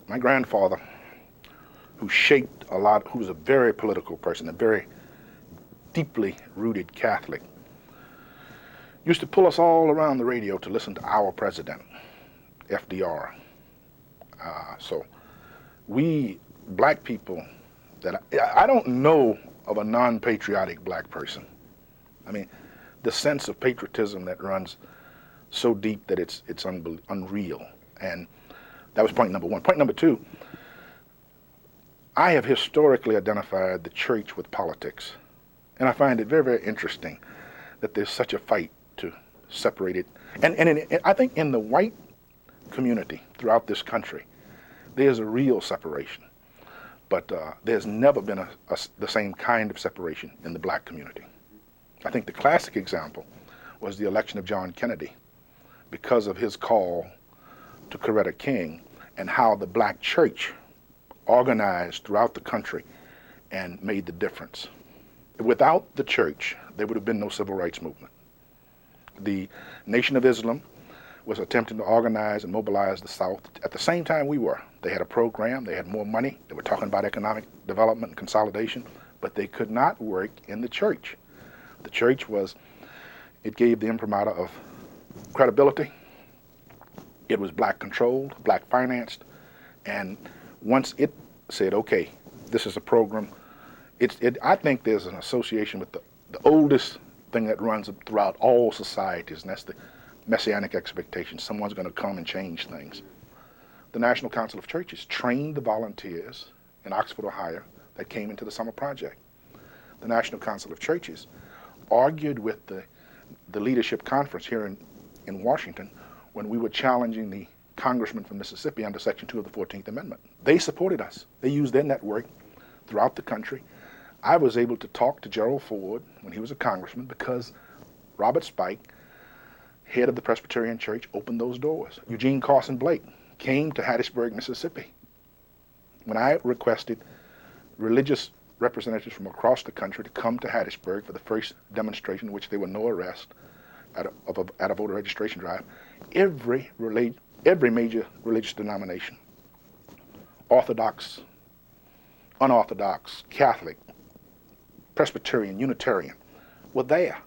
My grandfather, who shaped a lot, who was a very political person, a very deeply rooted Catholic, used to pull us all around the radio to listen to our president, FDR. So we black people, I don't know of a non-patriotic black person. I mean, the sense of patriotism that runs so deep that it's unreal. And that was point number one. Point number two, I have historically identified the church with politics. And I find it very, very interesting that there's such a fight to separate it. And I think in the white community throughout this country, there's a real separation. But there's never been the same kind of separation in the black community. I think the classic example was the election of John Kennedy because of his call to Coretta King and how the black church organized throughout the country and made the difference. Without the church, there would have been no civil rights movement. The Nation of Islam was attempting to organize and mobilize the South at the same time we were. They had a program, they had more money, they were talking about economic development and consolidation, but they could not work in the church. The church it gave the imprimatur of credibility. It was black controlled, black financed, and once it said, okay, this is a program, I think there's an association with the oldest thing that runs throughout all societies, and that's the messianic expectation. Someone's going to come and change things. The National Council of Churches trained the volunteers in Oxford, Ohio, that came into the summer project. The National Council of Churches argued with the leadership conference here in Washington when we were challenging the congressman from Mississippi under Section 2 of the 14th Amendment. They supported us. They used their network throughout the country. I was able to talk to Gerald Ford when he was a congressman because Robert Spike, head of the Presbyterian Church, opened those doors. Eugene Carson Blake came to Hattiesburg, Mississippi. When I requested religious representatives from across the country to come to Hattiesburg for the first demonstration in which there were no arrests at a voter registration drive, every major religious denomination, Orthodox, unorthodox, Catholic, Presbyterian, Unitarian, were there.